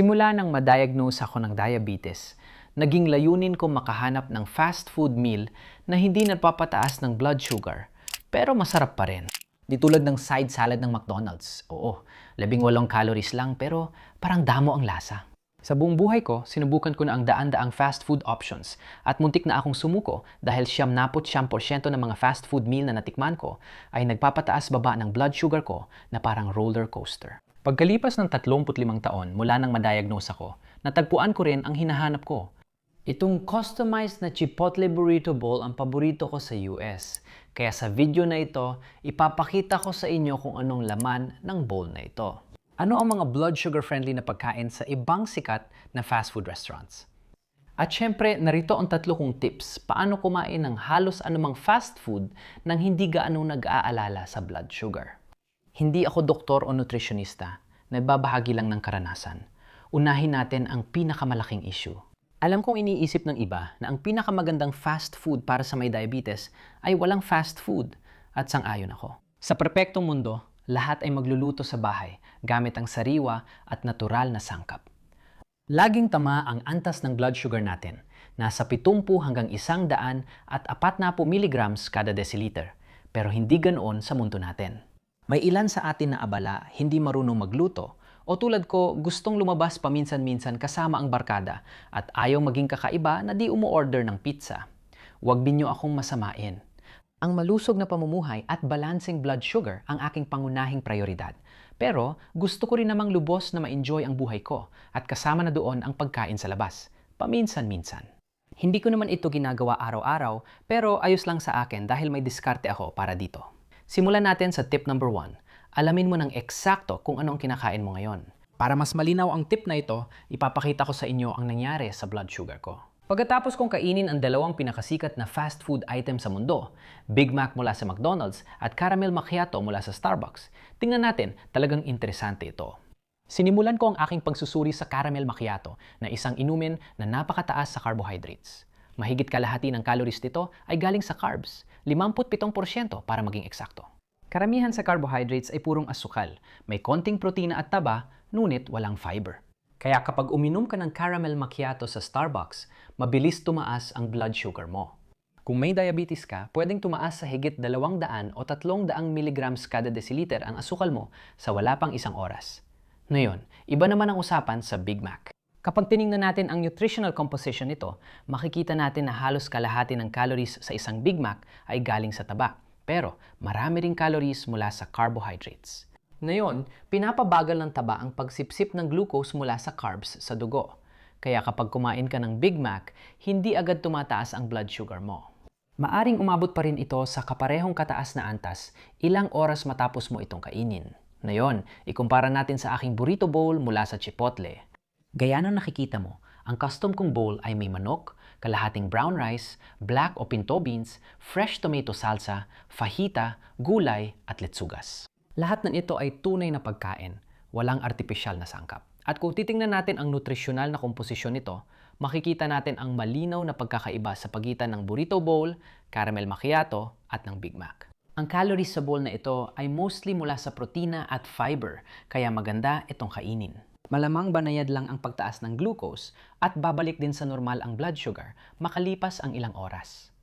Simula nang ma-diagnose ako ng diabetes, naging layunin ko makahanap ng fast food meal na hindi nagpapataas ng blood sugar, pero masarap pa rin. Di tulad ng side salad ng McDonald's. Oo, 18 calories lang pero parang damo ang lasa. Sa buong buhay ko, sinubukan ko na ang daan-daang fast food options at muntik na akong sumuko dahil 99% ng mga fast food meal na natikman ko ay nagpapataas baba ng blood sugar ko na parang roller coaster. Pagkalipas ng 35 taon mula nang ma-diagnose ako, natagpuan ko rin ang hinahanap ko. Itong customized na Chipotle Burrito Bowl ang paborito ko sa US. Kaya sa video na ito, ipapakita ko sa inyo kung anong laman ng bowl na ito. Ano ang mga blood sugar friendly na pagkain sa ibang sikat na fast food restaurants? At syempre, narito ang 3 kong tips paano kumain ng halos anumang fast food nang hindi gaanong nag-aalala sa blood sugar. Hindi ako doktor o nutritionista, nagbabahagi lang ng karanasan. Unahin natin ang pinakamalaking issue. Alam kong iniisip ng iba na ang pinakamagandang fast food para sa may diabetes ay walang fast food at sang-ayon ako. Sa perpektong mundo, lahat ay magluluto sa bahay gamit ang sariwa at natural na sangkap. Laging tama ang antas ng blood sugar natin, nasa 70 hanggang 100 at 40 milligrams kada deciliter, pero hindi ganoon sa mundo natin. May ilan sa atin na abala, hindi marunong magluto, o tulad ko gustong lumabas paminsan-minsan kasama ang barkada at ayaw maging kakaiba na di umu-order ng pizza. Huwag ninyo akong masamain. Ang malusog na pamumuhay at balancing blood sugar ang aking pangunahing prioridad. Pero gusto ko rin namang lubos na ma-enjoy ang buhay ko at kasama na doon ang pagkain sa labas, paminsan-minsan. Hindi ko naman ito ginagawa araw-araw pero ayos lang sa akin dahil may diskarte ako para dito. Simulan natin sa tip number 1. Alamin mo ng eksakto kung ano ang kinakain mo ngayon. Para mas malinaw ang tip na ito, ipapakita ko sa inyo ang nangyari sa blood sugar ko. Pagkatapos kong kainin ang 2 pinakasikat na fast food item sa mundo, Big Mac mula sa McDonald's at Caramel Macchiato mula sa Starbucks, tingnan natin, talagang interesante ito. Sinimulan ko ang aking pagsusuri sa Caramel Macchiato na isang inumin na napakataas sa carbohydrates. Mahigit kalahati ng calories nito ay galing sa carbs, 57% para maging eksakto. Karamihan sa carbohydrates ay purong asukal, may konting protina at taba, ngunit walang fiber. Kaya kapag uminom ka ng caramel macchiato sa Starbucks, mabilis tumaas ang blood sugar mo. Kung may diabetes ka, pwedeng tumaas sa higit 200 o 300 milligrams kada deciliter ang asukal mo sa wala pang 1 oras. Ngayon, iba naman ang usapan sa Big Mac. Kapag tiningnan natin ang nutritional composition nito, makikita natin na halos kalahati ng calories sa isang Big Mac ay galing sa taba. Pero marami ring calories mula sa carbohydrates. Ngayon, pinapabagal ng taba ang pagsipsip ng glucose mula sa carbs sa dugo. Kaya kapag kumain ka ng Big Mac, hindi agad tumataas ang blood sugar mo. Maaring umabot pa rin ito sa kaparehong kataas na antas ilang oras matapos mo itong kainin. Ngayon, ikumpara natin sa aking burrito bowl mula sa Chipotle. Gaya ng nakikita mo, ang custom kong bowl ay may manok, kalahating brown rice, black o pinto beans, fresh tomato salsa, fajita, gulay at letsugas. Lahat ng ito ay tunay na pagkain, walang artipisyal na sangkap. At kung titingnan natin ang nutrisyonal na komposisyon nito, makikita natin ang malinaw na pagkakaiba sa pagitan ng burrito bowl, caramel macchiato at ng Big Mac. Ang calories sa bowl na ito ay mostly mula sa protina at fiber, kaya maganda itong kainin. Malamang banayad lang ang pagtaas ng glucose at babalik din sa normal ang blood sugar makalipas ang ilang oras.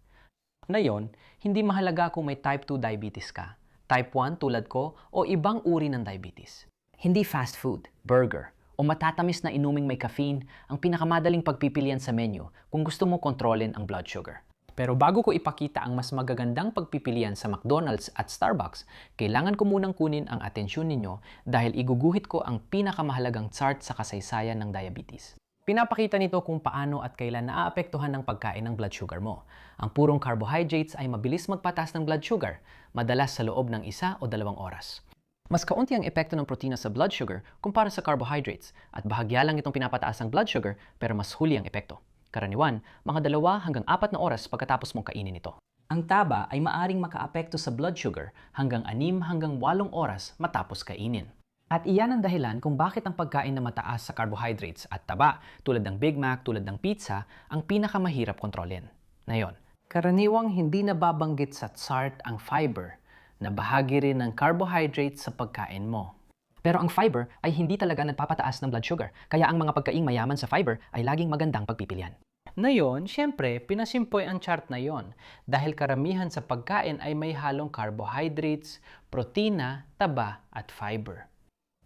Ngayon, hindi mahalaga kung may type 2 diabetes ka, type 1 tulad ko o ibang uri ng diabetes. Hindi fast food, burger, o matatamis na inuming may caffeine ang pinakamadaling pagpipilian sa menu kung gusto mo kontrolin ang blood sugar. Pero bago ko ipakita ang mas magagandang pagpipilian sa McDonald's at Starbucks, kailangan ko munang kunin ang atensyon ninyo dahil iguguhit ko ang pinakamahalagang chart sa kasaysayan ng diabetes. Pinapakita nito kung paano at kailan naaapektuhan ng pagkain ng blood sugar mo. Ang purong carbohydrates ay mabilis magpataas ng blood sugar, madalas sa loob ng 1 o 2 oras. Mas kaunti ang epekto ng protina sa blood sugar kumpara sa carbohydrates at bahagya lang itong pinapataas ang blood sugar pero mas huli ang epekto. Karaniwan, mga 2 hanggang 4 na oras pagkatapos mong kainin ito. Ang taba ay maaring makaapekto sa blood sugar hanggang 6 hanggang 8 oras matapos kainin. At iyan ang dahilan kung bakit ang pagkain na mataas sa carbohydrates at taba tulad ng Big Mac, tulad ng pizza, ang pinakamahirap kontrolin. Ngayon, karaniwang hindi nababanggit sa chart ang fiber na bahagi rin ng carbohydrates sa pagkain mo. Pero ang fiber ay hindi talaga nagpapataas ng blood sugar, kaya ang mga pagkaing mayaman sa fiber ay laging magandang pagpipilian. Ngayon, syempre, pinasimpoy ang chart na yon dahil karamihan sa pagkain ay may halong carbohydrates, protina, taba at fiber.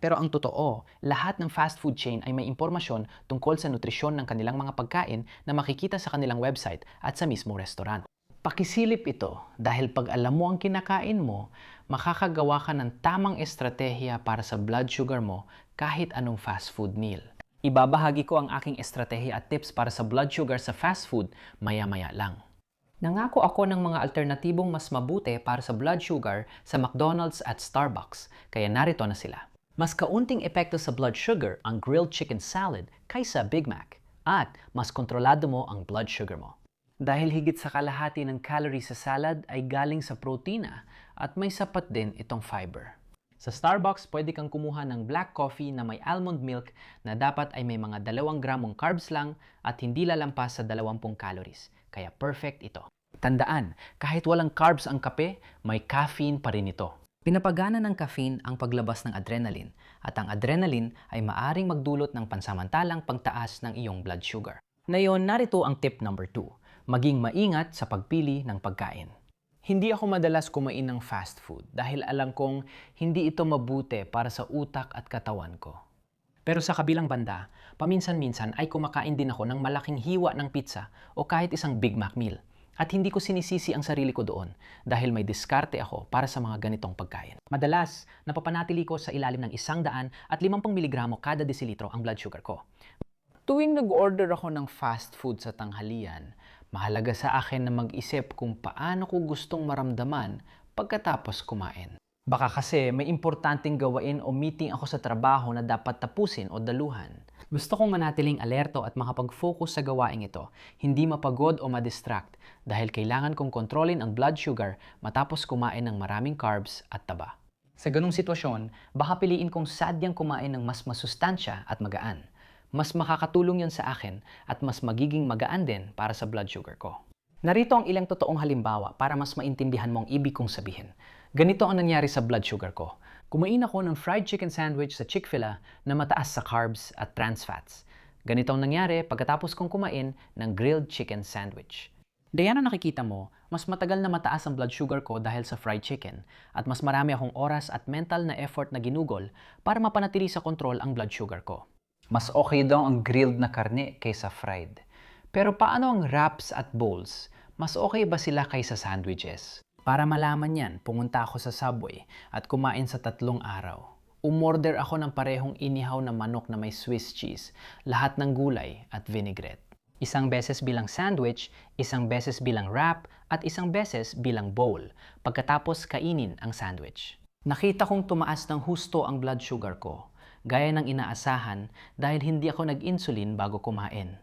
Pero ang totoo, lahat ng fast food chain ay may impormasyon tungkol sa nutrisyon ng kanilang mga pagkain na makikita sa kanilang website at sa mismong restaurant. Pakisilip ito dahil pag alam mo ang kinakain mo, makakagawa ka ng tamang estratehiya para sa blood sugar mo kahit anong fast food meal. Ibabahagi ko ang aking estratehiya at tips para sa blood sugar sa fast food maya-maya lang. Nangako ako ng mga alternatibong mas mabuti para sa blood sugar sa McDonald's at Starbucks, kaya narito na sila. Mas kaunting epekto sa blood sugar ang grilled chicken salad kaysa Big Mac at mas kontrolado mo ang blood sugar mo. Dahil higit sa kalahati ng calories sa salad ay galing sa protina at may sapat din itong fiber. Sa Starbucks, pwede kang kumuha ng black coffee na may almond milk na dapat ay may mga 2 gramong carbs lang at hindi lalampas sa 20 calories. Kaya perfect ito. Tandaan, kahit walang carbs ang kape, may caffeine pa rin ito. Pinapagana ng caffeine ang paglabas ng adrenaline at ang adrenaline ay maaring magdulot ng pansamantalang pagtaas ng iyong blood sugar. Ngayon, narito ang tip number 2. Maging maingat sa pagpili ng pagkain. Hindi ako madalas kumain ng fast food dahil alam kong hindi ito mabuti para sa utak at katawan ko. Pero sa kabilang banda, paminsan-minsan ay kumakain din ako ng malaking hiwa ng pizza o kahit isang Big Mac meal. At hindi ko sinisisi ang sarili ko doon dahil may diskarte ako para sa mga ganitong pagkain. Madalas, napapanatili ko sa ilalim ng 150 mg kada desilitro ang blood sugar ko. Tuwing nag-order ako ng fast food sa tanghalian, mahalaga sa akin na mag-isip kung paano ko gustong maramdaman pagkatapos kumain. Baka kasi may importanteng gawain o meeting ako sa trabaho na dapat tapusin o daluhan. Gusto kong manatiling alerto at makapag-focus sa gawaing ito, hindi mapagod o madistract dahil kailangan kong kontrolin ang blood sugar matapos kumain ng maraming carbs at taba. Sa ganung sitwasyon, baka piliin kong sadyang kumain ng mas masustansya at magaan. Mas makakatulong yan sa akin at mas magiging magaan din para sa blood sugar ko. Narito ang ilang totoong halimbawa para mas maintindihan mo ang ibig kong sabihin. Ganito ang nangyari sa blood sugar ko. Kumain ako ng fried chicken sandwich sa Chick-fil-A na mataas sa carbs at trans fats. Ganito ang nangyari pagkatapos kong kumain ng grilled chicken sandwich. Diyan na nakikita mo, mas matagal na mataas ang blood sugar ko dahil sa fried chicken at mas marami akong oras at mental na effort na ginugol para mapanatili sa kontrol ang blood sugar ko. Mas okay daw ang grilled na karne kaysa fried. Pero paano ang wraps at bowls? Mas okay ba sila kaysa sandwiches? Para malaman yan, pumunta ako sa Subway at kumain sa 3 araw. Umorder ako ng parehong inihaw na manok na may Swiss cheese, lahat ng gulay at vinaigrette. Isang beses bilang sandwich, isang beses bilang wrap, at isang beses bilang bowl, pagkatapos kainin ang sandwich. Nakita kong tumaas ng husto ang blood sugar ko, gaya ng inaasahan dahil hindi ako nag-insulin bago kumain.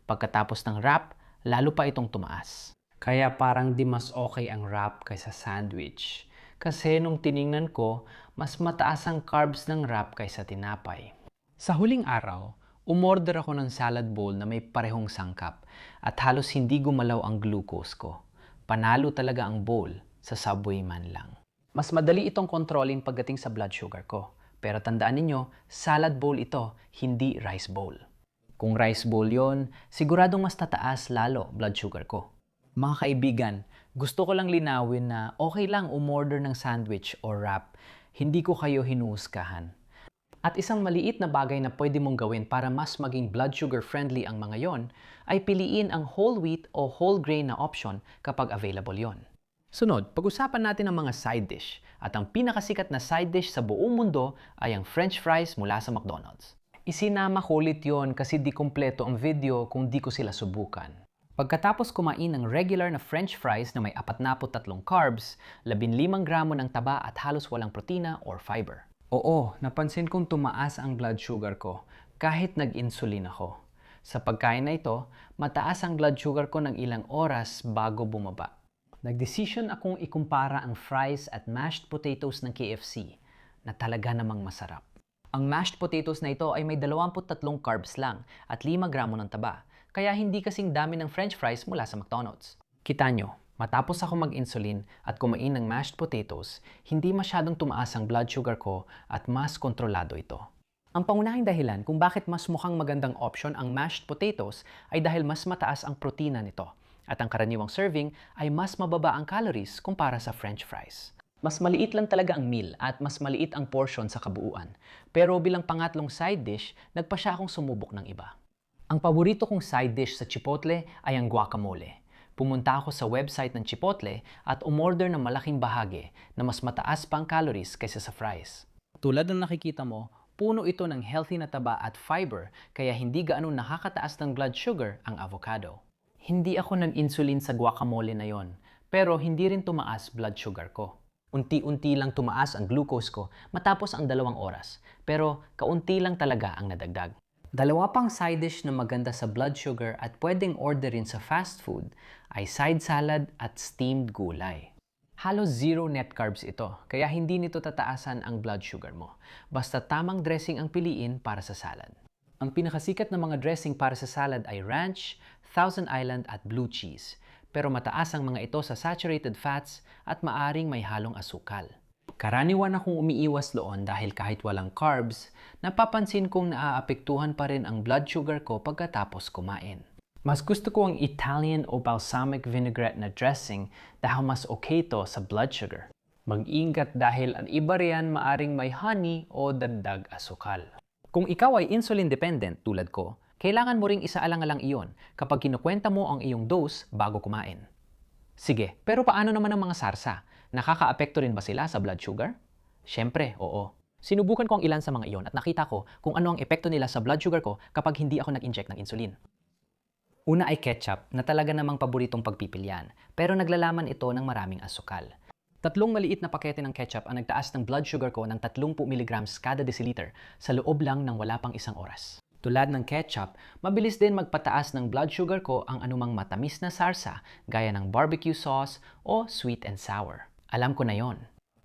Pagkatapos ng wrap, lalo pa itong tumaas. Kaya parang di mas okay ang wrap kaysa sandwich. Kasi nung tiningnan ko, mas mataas ang carbs ng wrap kaysa tinapay. Sa huling araw, umorder ako ng salad bowl na may parehong sangkap at halos hindi gumalaw ang glucose ko. Panalo talaga ang bowl sa Subway man lang. Mas madali itong kontrolin pagdating sa blood sugar ko. Pero tandaan ninyo, salad bowl ito, hindi rice bowl. Kung rice bowl yon, siguradong mas tataas lalo blood sugar ko. Mga kaibigan, gusto ko lang linawin na okay lang umorder ng sandwich or wrap. Hindi ko kayo hinuhusgahan. At isang maliit na bagay na pwede mong gawin para mas maging blood sugar friendly ang mga yon, ay piliin ang whole wheat o whole grain na option kapag available yon. Sunod, pag-usapan natin ang mga side dish. At ang pinakasikat na side dish sa buong mundo ay ang French fries mula sa McDonald's. Isinama ko ulit yon kasi di kumpleto ang video kung di ko sila subukan. Pagkatapos kumain ng regular na French fries na may 43 carbs, 15 gramo ng taba at halos walang protina or fiber. Oo, napansin kong tumaas ang blood sugar ko kahit nag-insulin ako. Sa pagkain na ito, mataas ang blood sugar ko ng ilang oras bago bumaba. Nagdesisyon akong ikumpara ang fries at mashed potatoes ng KFC na talaga namang masarap. Ang mashed potatoes na ito ay may 23 carbs lang at 5 gramo ng taba, kaya hindi kasing dami ng French fries mula sa McDonald's. Kita nyo, Matapos ako mag-insulin at kumain ng mashed potatoes, hindi masyadong tumaas ang blood sugar ko at mas kontrolado ito. Ang pangunahing dahilan kung bakit mas mukhang magandang option ang mashed potatoes ay dahil mas mataas ang protina nito at ang karaniwang serving ay mas mababa ang calories kumpara sa french fries. Mas maliit lang talaga ang meal at mas maliit ang portion sa kabuuan. Pero bilang pangatlong side dish, nagpa siya akong sumubok ng iba. Ang paborito kong side dish sa Chipotle ay ang guacamole. Pumunta ako sa website ng Chipotle at umorder ng malaking bahagi na mas mataas pang calories kaysa sa fries. Tulad ng nakikita mo, puno ito ng healthy na taba at fiber kaya hindi gaano nakakataas ng blood sugar ang avocado. Hindi ako nag-insulin sa guacamole na yon, pero hindi rin tumaas blood sugar ko. Unti-unti lang tumaas ang glucose ko matapos ang 2 oras, pero kaunti lang talaga ang nadagdag. Dalawa pang side dish na maganda sa blood sugar at pwedeng orderin sa fast food ay side salad at steamed gulay. Halos zero net carbs ito, kaya hindi nito tataasan ang blood sugar mo. Basta tamang dressing ang piliin para sa salad. Ang pinakasikat na mga dressing para sa salad ay ranch, Thousand Island at blue cheese. Pero mataas ang mga ito sa saturated fats at maaring may halong asukal. Karaniwan akong umiiwas doon dahil kahit walang carbs, napapansin kong naaapektuhan pa rin ang blood sugar ko pagkatapos kumain. Mas gusto ko ang Italian o balsamic vinaigrette na dressing dahil mas okay to sa blood sugar. Mag-ingat dahil ang iba riyan maaring may honey o dagdag asukal. Kung ikaw ay insulin dependent tulad ko, kailangan mo ring isaalang-alang iyon kapag kinukwenta mo ang iyong dose bago kumain. Sige, pero paano naman ang mga sarsa? Nakakaapekto rin ba sila sa blood sugar? Siyempre, oo. Sinubukan ko ang ilan sa mga iyon at nakita ko kung ano ang epekto nila sa blood sugar ko kapag hindi ako nag-inject ng insulin. Una ay ketchup na talaga namang paboritong pagpipilian, pero naglalaman ito ng maraming asukal. 3 maliit na pakete ng ketchup ang nagtaas ng blood sugar ko ng 30 mg kada deciliter sa loob lang ng wala pang 1 oras. Tulad ng ketchup, mabilis din magpataas ng blood sugar ko ang anumang matamis na sarsa gaya ng barbecue sauce o sweet and sour. Alam ko na yon.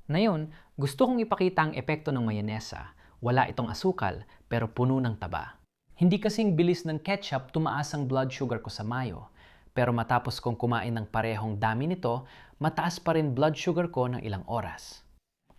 Ngayon, gusto kong ipakita ang epekto ng mayonesa. Wala itong asukal pero puno ng taba. Hindi kasing bilis ng ketchup tumaas ang blood sugar ko sa mayo. Pero matapos kong kumain ng parehong dami nito, mataas pa rin blood sugar ko ng ilang oras.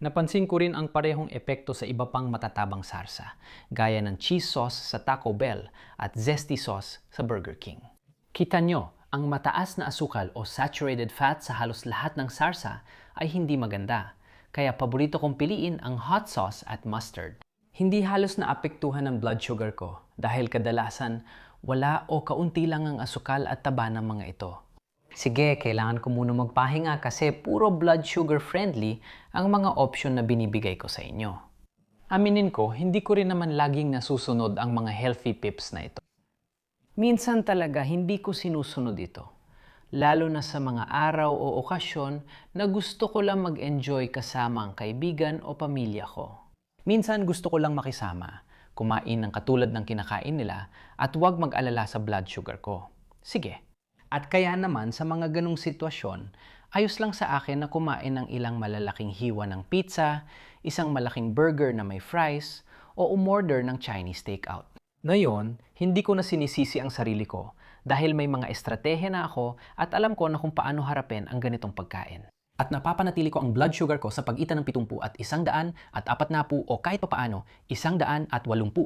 Napansin ko rin ang parehong epekto sa iba pang matatabang sarsa, gaya ng cheese sauce sa Taco Bell at zesty sauce sa Burger King. Kita nyo, ang mataas na asukal o saturated fat sa halos lahat ng sarsa ay hindi maganda, kaya paborito kong piliin ang hot sauce at mustard. Hindi halos naapektuhan ng blood sugar ko dahil kadalasan wala o kaunti lang ang asukal at taba ng mga ito. Sige, kailangan ko muna magpahinga kasi puro blood sugar friendly ang mga option na binibigay ko sa inyo. Aminin ko, hindi ko rin naman laging nasusunod ang mga healthy tips na ito. Minsan talaga hindi ko sinusunod ito. Lalo na sa mga araw o okasyon na gusto ko lang mag-enjoy kasama ang kaibigan o pamilya ko. Minsan gusto ko lang makisama, kumain ng katulad ng kinakain nila at huwag mag-alala sa blood sugar ko. Sige. At kaya naman sa mga ganong sitwasyon, ayos lang sa akin na kumain ng ilang malalaking hiwa ng pizza, isang malaking burger na may fries, o umorder ng Chinese takeout. Ngayon, hindi ko na sinisisi ang sarili ko dahil may mga estratehiya na ako at alam ko na kung paano harapin ang ganitong pagkain. At napapanatili ko ang blood sugar ko sa pagitan ng 70 at 100 at 40 o kahit papaano 180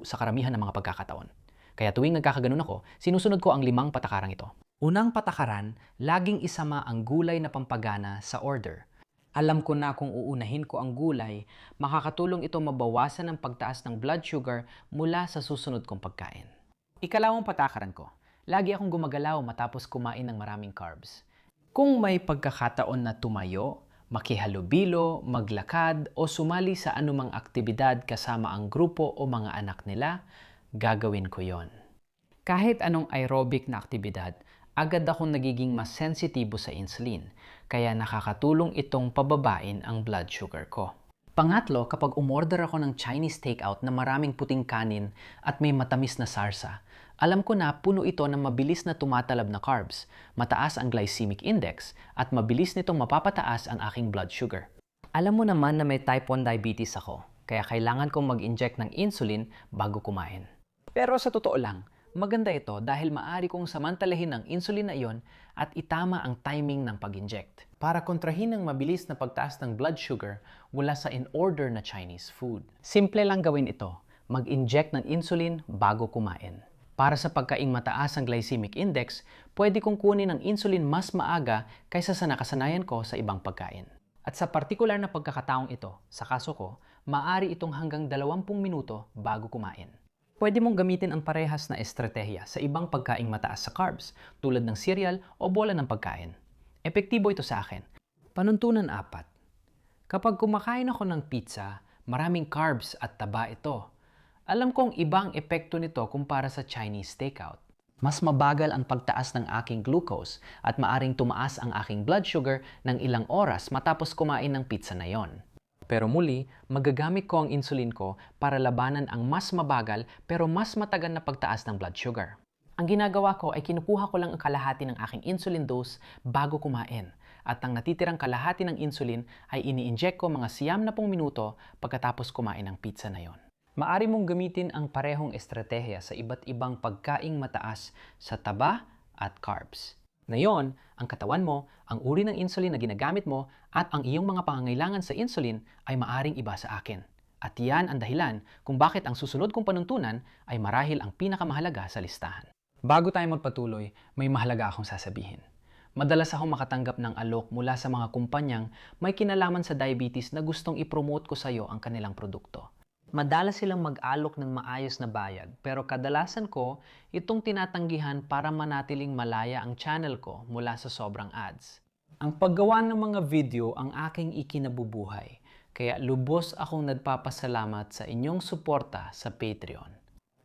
sa karamihan ng mga pagkakataon. Kaya tuwing nagkakaganon ako, sinusunod ko ang 5 patakarang ito. Unang patakaran, laging isama ang gulay na pampagana sa order. Alam ko na kung uunahin ko ang gulay, makakatulong ito mabawasan ang pagtaas ng blood sugar mula sa susunod kong pagkain. Ikalawang patakaran ko, lagi akong gumagalaw matapos kumain ng maraming carbs. Kung may pagkakataon na tumayo, makihalubilo, maglakad o sumali sa anumang aktibidad kasama ang grupo o mga anak nila, gagawin ko yon. Kahit anong aerobic na aktibidad, agad akong nagiging mas sensitibo sa insulin, kaya nakakatulong itong pababain ang blood sugar ko. Pangatlo, kapag umorder ako ng Chinese takeout na maraming puting kanin at may matamis na sarsa, alam ko na puno ito ng mabilis na tumatalab na carbs, mataas ang glycemic index, at mabilis nitong mapapataas ang aking blood sugar. Alam mo naman na may type 1 diabetes ako, kaya kailangan kong mag-inject ng insulin bago kumain. Pero sa totoo lang, Maganda ito dahil maaari kong samantalahin ang insulin na iyon at itama ang timing ng pag-inject para kontrahin ang mabilis na pagtaas ng blood sugar mula sa in-order na Chinese food. Simple lang gawin ito, mag-inject ng insulin bago kumain. Para sa pagkaing mataas ang glycemic index, pwede kong kunin ang insulin mas maaga kaysa sa nakasanayan ko sa ibang pagkain. At sa partikular na pagkakataong ito, sa kaso ko, maaari itong hanggang 20 minuto bago kumain. Pwede mong gamitin ang parehas na estratehiya sa ibang pagkaing mataas sa carbs, tulad ng cereal o bola ng pagkain. Epektibo ito sa akin. Panuntunan 4. Kapag kumakain ako ng pizza, maraming carbs at taba ito. Alam kong ibang epekto nito kumpara sa Chinese takeout. Mas mabagal ang pagtaas ng aking glucose at maaring tumaas ang aking blood sugar ng ilang oras matapos kumain ng pizza na yon. Pero muli, magagamit ko ang insulin ko para labanan ang mas mabagal pero mas matagal na pagtaas ng blood sugar. Ang ginagawa ko ay kinukuha ko lang ang kalahati ng aking insulin dose bago kumain at ang natitirang kalahati ng insulin ay ini-inject ko mga 90 minuto pagkatapos kumain ng pizza na yon. Maari mong gamitin ang parehong estratehiya sa iba't ibang pagkaing mataas sa taba at carbs. Ngayon, ang katawan mo, ang uri ng insulin na ginagamit mo at ang iyong mga pangangailangan sa insulin ay maaring iba sa akin. At yan ang dahilan kung bakit ang susunod kong panuntunan ay marahil ang pinakamahalaga sa listahan. Bago tayo magpatuloy, may mahalaga akong sasabihin. Madalas akong makatanggap ng alok mula sa mga kumpanyang may kinalaman sa diabetes na gustong ipromote ko sa iyo ang kanilang produkto. Madalas silang mag-alok ng maayos na bayad pero kadalasan ko itong tinatanggihan para manatiling malaya ang channel ko mula sa sobrang ads. Ang paggawa ng mga video ang aking ikinabubuhay kaya lubos akong nagpapasalamat sa inyong suporta sa Patreon.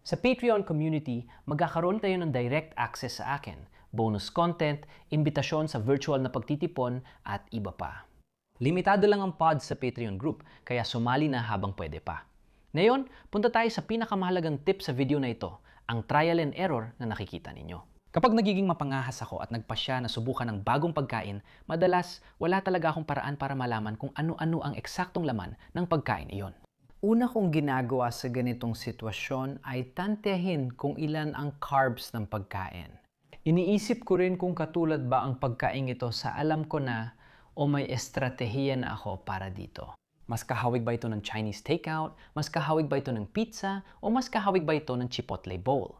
Sa Patreon community, magkakaroon kayo ng direct access sa akin, bonus content, imbitasyon sa virtual na pagtitipon at iba pa. Limitado lang ang pods sa Patreon group kaya sumali na habang pwede pa. Ngayon, punta tayo sa pinakamahalagang tip sa video na ito, ang trial and error na nakikita ninyo. Kapag nagiging mapangahas ako at nagpasya na subukan ng bagong pagkain, madalas wala talaga akong paraan para malaman kung ano-ano ang eksaktong laman ng pagkain iyon. Una kong ginagawa sa ganitong sitwasyon ay tantiyahin kung ilan ang carbs ng pagkain. Iniisip ko rin kung katulad ba ang pagkain ito sa alam ko na o may estratehiya na ako para dito. Mas kahawig ba ito ng Chinese takeout? Mas kahawig ba ito ng pizza? O mas kahawig ba ito ng Chipotle bowl?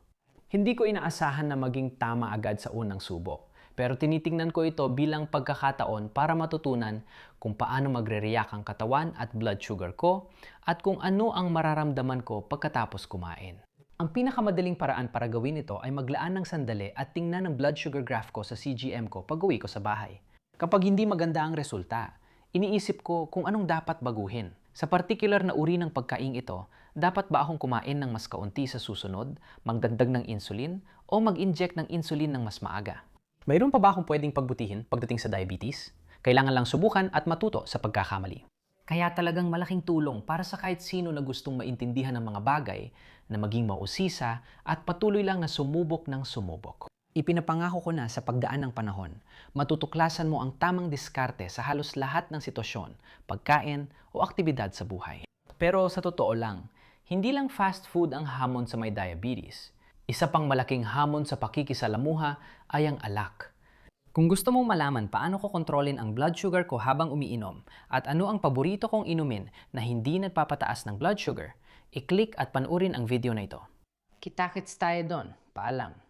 Hindi ko inaasahan na maging tama agad sa unang subok. Pero tinitingnan ko ito bilang pagkakataon para matutunan kung paano magre-react ang katawan at blood sugar ko at kung ano ang mararamdaman ko pagkatapos kumain. Ang pinakamadaling paraan para gawin ito ay maglaan ng sandali at tingnan ang blood sugar graph ko sa CGM ko pag-uwi ko sa bahay. Kapag hindi maganda ang resulta, iniisip ko kung anong dapat baguhin. Sa particular na uri ng pagkain ito, dapat ba akong kumain ng mas kaunti sa susunod, magdagdag ng insulin, o mag-inject ng insulin ng mas maaga? Mayroon pa ba akong pwedeng pagbutihin pagdating sa diabetes? Kailangan lang subukan at matuto sa pagkakamali. Kaya talagang malaking tulong para sa kahit sino na gustong maintindihan ng mga bagay na maging mausisa at patuloy lang na sumubok ng sumubok. Ipinapangako ko na sa pagdaan ng panahon, matutuklasan mo ang tamang diskarte sa halos lahat ng sitwasyon, pagkain o aktibidad sa buhay. Pero sa totoo lang, hindi lang fast food ang hamon sa may diabetes. Isa pang malaking hamon sa pakikisalamuha ay ang alak. Kung gusto mong malaman paano ko kontrolin ang blood sugar ko habang umiinom at ano ang paborito kong inumin na hindi nagpapataas ng blood sugar, i-click at panuorin ang video na ito. Kita-kits tayo doon. Paalam.